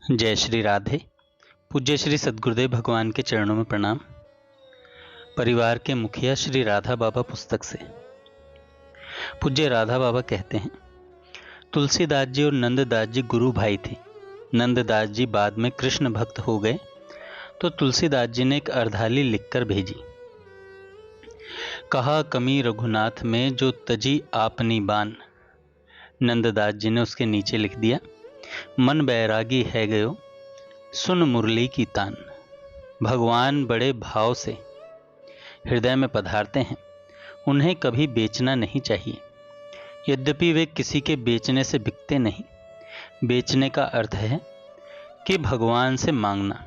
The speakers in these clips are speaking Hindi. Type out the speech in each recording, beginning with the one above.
जय श्री राधे। पूज्य श्री सद्गुरुदेव भगवान के चरणों में प्रणाम। परिवार के मुखिया श्री राधा बाबा पुस्तक से। पूज्य राधा बाबा कहते हैं, तुलसीदास जी और नंददास जी गुरु भाई थे। नंददास जी बाद में कृष्ण भक्त हो गए तो तुलसीदास जी ने एक अर्धाली लिखकर भेजी। कहा कमी रघुनाथ में जो तजी आपनी बान। नंददास जी ने उसके नीचे लिख दिया, मन बैरागी है गयो सुन मुरली की तान। भगवान बड़े भाव से हृदय में पधारते हैं, उन्हें कभी बेचना नहीं चाहिए। यद्यपि वे किसी के बेचने से बिकते नहीं। बेचने का अर्थ है कि भगवान से मांगना।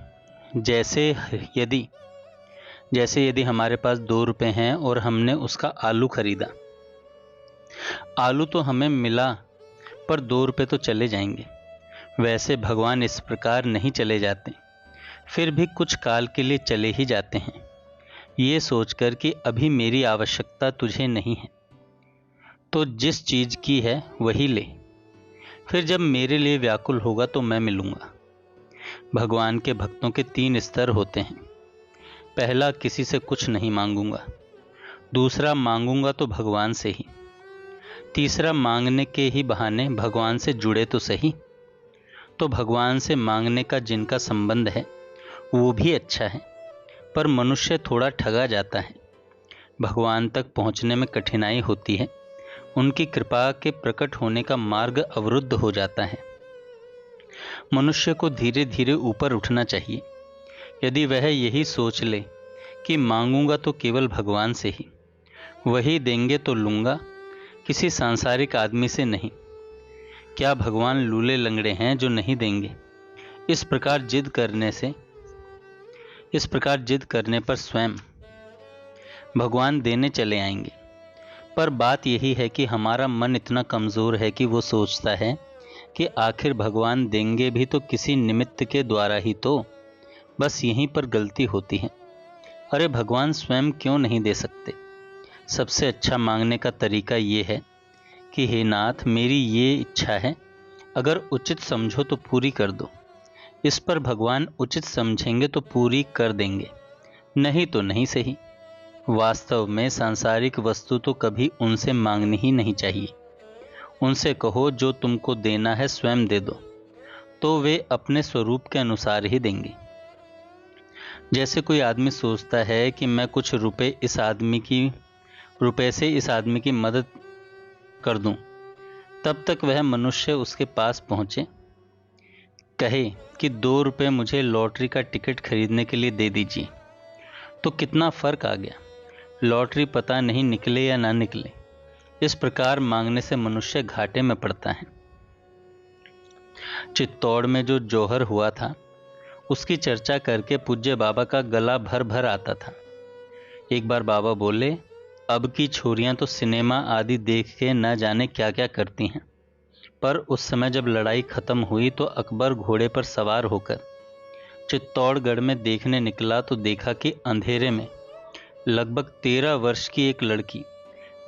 जैसे यदि हमारे पास 2 रुपये हैं और हमने उसका आलू खरीदा। आलू तो हमें मिला पर 2 रुपये तो चले जाएंगे। वैसे भगवान इस प्रकार नहीं चले जाते, फिर भी कुछ काल के लिए चले ही जाते हैं, ये सोचकर कि अभी मेरी आवश्यकता तुझे नहीं है, तो जिस चीज़ की है वही ले, फिर जब मेरे लिए व्याकुल होगा तो मैं मिलूँगा। भगवान के भक्तों के 3 स्तर होते हैं। पहला, किसी से कुछ नहीं मांगूंगा। दूसरा, मांगूंगा तो भगवान से ही। तीसरा, मांगने के ही बहाने भगवान से जुड़े तो सही। तो भगवान से मांगने का जिनका संबंध है वो भी अच्छा है, पर मनुष्य थोड़ा ठगा जाता है। भगवान तक पहुंचने में कठिनाई होती है, उनकी कृपा के प्रकट होने का मार्ग अवरुद्ध हो जाता है। मनुष्य को धीरे धीरे ऊपर उठना चाहिए। यदि वह यही सोच ले कि मांगूंगा तो केवल भगवान से ही, वही देंगे तो लूँगा, किसी सांसारिक आदमी से नहीं। क्या भगवान लूले लंगड़े हैं जो नहीं देंगे? इस प्रकार जिद करने पर स्वयं भगवान देने चले आएंगे। पर बात यही है कि हमारा मन इतना कमज़ोर है कि वो सोचता है कि आखिर भगवान देंगे भी तो किसी निमित्त के द्वारा ही तो। बस यहीं पर गलती होती है। अरे भगवान स्वयं क्यों नहीं दे सकते? सबसे अच्छा मांगने का तरीका ये है कि हे नाथ, मेरी ये इच्छा है, अगर उचित समझो तो पूरी कर दो। इस पर भगवान उचित समझेंगे तो पूरी कर देंगे, नहीं तो नहीं सही। वास्तव में सांसारिक वस्तु तो कभी उनसे मांगनी ही नहीं चाहिए। उनसे कहो जो तुमको देना है स्वयं दे दो, तो वे अपने स्वरूप के अनुसार ही देंगे। जैसे कोई आदमी सोचता है कि मैं कुछ रुपए से इस आदमी की मदद कर दूं, तब तक वह मनुष्य उसके पास पहुंचे, कहे कि 2 रुपये मुझे लॉटरी का टिकट खरीदने के लिए दे दीजिए, तो कितना फर्क आ गया। लॉटरी पता नहीं निकले या ना निकले। इस प्रकार मांगने से मनुष्य घाटे में पड़ता है। चित्तौड़ में जो जौहर हुआ था, उसकी चर्चा करके पूज्य बाबा का गला भर भर आता था। एक बार बाबा बोले, अब की छोरियां तो सिनेमा आदि देख के न जाने क्या क्या करती हैं, पर उस समय जब लड़ाई खत्म हुई तो अकबर घोड़े पर सवार होकर चित्तौड़गढ़ में देखने निकला तो देखा कि अंधेरे में लगभग 13 वर्ष की एक लड़की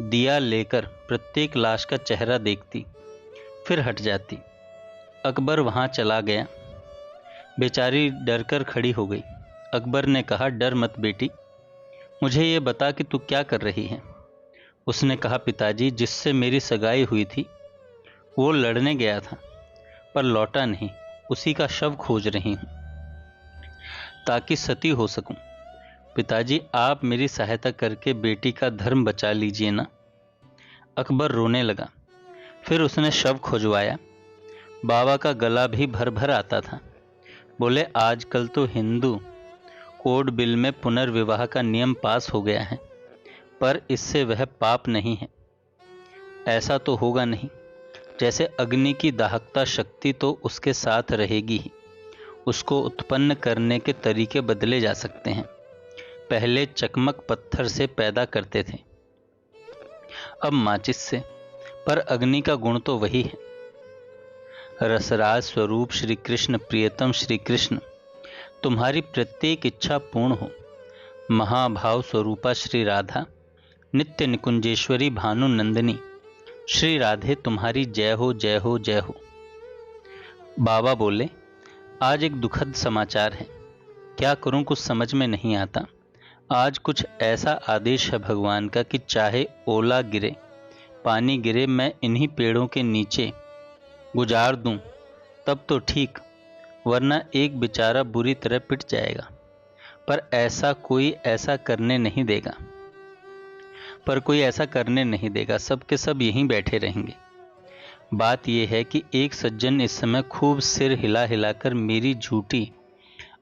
दिया लेकर प्रत्येक लाश का चेहरा देखती, फिर हट जाती। अकबर वहां चला गया। बेचारी डरकर खड़ी हो गई। अकबर ने कहा, डर मत बेटी, मुझे ये बता कि तू क्या कर रही है। उसने कहा, पिताजी, जिससे मेरी सगाई हुई थी वो लड़ने गया था पर लौटा नहीं, उसी का शव खोज रही हूं ताकि सती हो सकूं। पिताजी, आप मेरी सहायता करके बेटी का धर्म बचा लीजिए ना। अकबर रोने लगा। फिर उसने शव खुजवाया। बाबा का गला भी भर भर आता था। बोले, आजकल तो हिंदू कोड बिल में पुनर्विवाह का नियम पास हो गया है, पर इससे वह पाप नहीं है। ऐसा तो होगा नहीं। जैसे अग्नि की दाहकता शक्ति तो उसके साथ रहेगी ही, उसको उत्पन्न करने के तरीके बदले जा सकते हैं। पहले चकमक पत्थर से पैदा करते थे, अब माचिस से, पर अग्नि का गुण तो वही है। रसराज स्वरूप श्री कृष्ण, प्रियतम श्री कृष्ण, तुम्हारी प्रत्येक इच्छा पूर्ण हो। महाभाव स्वरूपा श्री राधा, नित्य निकुंजेश्वरी भानु नंदिनी, श्री राधे तुम्हारी जय हो जय हो जय हो। बाबा बोले, आज एक दुखद समाचार है। क्या करूं, कुछ समझ में नहीं आता। आज कुछ ऐसा आदेश है भगवान का कि चाहे ओला गिरे, पानी गिरे, मैं इन्हीं पेड़ों के नीचे गुजार दूं तब तो ठीक, वरना एक बेचारा बुरी तरह पिट जाएगा। पर कोई ऐसा करने नहीं देगा। सब के सब यहीं बैठे रहेंगे। बात यह है कि एक सज्जन इस समय खूब सिर हिला हिलाकर मेरी झूठी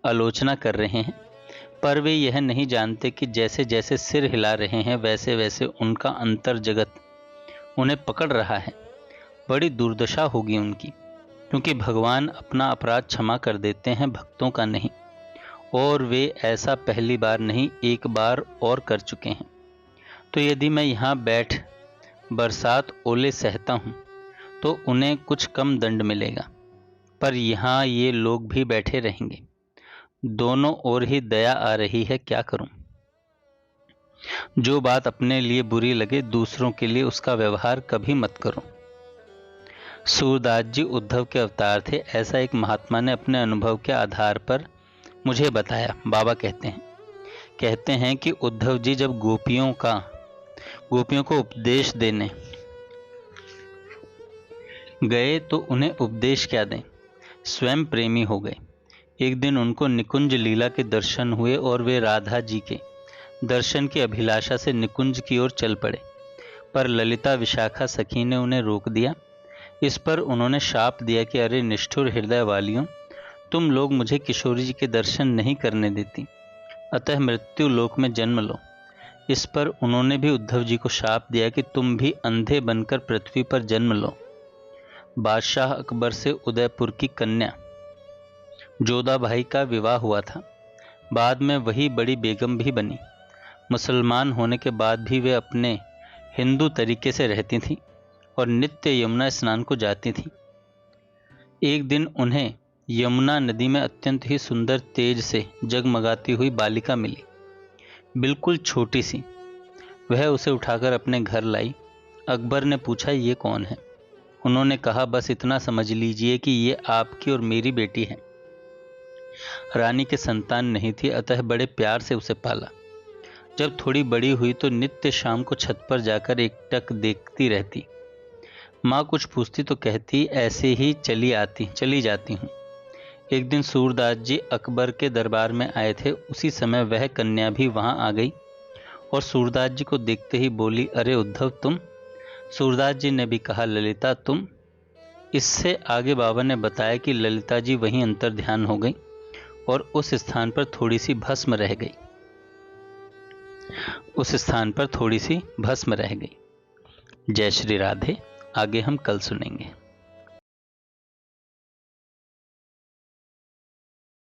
आलोचना कर रहे हैं, पर वे यह नहीं जानते कि जैसे जैसे सिर हिला रहे हैं वैसे वैसे उनका अंतर जगत उन्हें पकड़ रहा है। बड़ी दुर्दशा होगी उनकी, क्योंकि भगवान अपना अपराध क्षमा कर देते हैं, भक्तों का नहीं। और वे ऐसा पहली बार नहीं, एक बार और कर चुके हैं। तो यदि मैं यहाँ बैठ बरसात ओले सहता हूँ तो उन्हें कुछ कम दंड मिलेगा, पर यहाँ ये लोग भी बैठे रहेंगे। दोनों ओर ही दया आ रही है, क्या करूं। जो बात अपने लिए बुरी लगे, दूसरों के लिए उसका व्यवहार कभी मत करो। सूरदास जी उद्धव के अवतार थे, ऐसा एक महात्मा ने अपने अनुभव के आधार पर मुझे बताया। बाबा कहते हैं कि उद्धव जी जब गोपियों को उपदेश देने गए तो उन्हें उपदेश क्या दें, स्वयं प्रेमी हो गए। एक दिन उनको निकुंज लीला के दर्शन हुए और वे राधा जी के दर्शन की अभिलाषा से निकुंज की ओर चल पड़े, पर ललिता विशाखा सखी ने उन्हें रोक दिया। इस पर उन्होंने शाप दिया कि अरे निष्ठुर हृदय वालियों, तुम लोग मुझे किशोरी जी के दर्शन नहीं करने देती, अतः मृत्यु लोक में जन्म लो। इस पर उन्होंने भी उद्धव जी को शाप दिया कि तुम भी अंधे बनकर पृथ्वी पर जन्म लो। बादशाह अकबर से उदयपुर की कन्या जोधा भाई का विवाह हुआ था। बाद में वही बड़ी बेगम भी बनी। मुसलमान होने के बाद भी वे अपने हिंदू तरीके से रहती थीं और नित्य यमुना स्नान को जाती थीं। एक दिन उन्हें यमुना नदी में अत्यंत ही सुंदर तेज से जगमगाती हुई बालिका मिली, बिल्कुल छोटी सी। वह उसे उठाकर अपने घर लाई। अकबर ने पूछा, ये कौन है? उन्होंने कहा, बस इतना समझ लीजिए कि ये आपकी और मेरी बेटी है। रानी के संतान नहीं थी, अतः बड़े प्यार से उसे पाला। जब थोड़ी बड़ी हुई तो नित्य शाम को छत पर जाकर एकटक देखती रहती। माँ कुछ पूछती तो कहती, ऐसे ही चली जाती हूँ। एक दिन सूरदास जी अकबर के दरबार में आए थे। उसी समय वह कन्या भी वहाँ आ गई और सूरदास जी को देखते ही बोली, अरे उद्धव तुम? सूरदास जी ने भी कहा, ललिता तुम? इससे आगे बाबा ने बताया कि ललिता जी वहीं अंतर ध्यान हो गई और उस स्थान पर थोड़ी सी भस्म रह गई। जय श्री राधे। आगे हम कल सुनेंगे।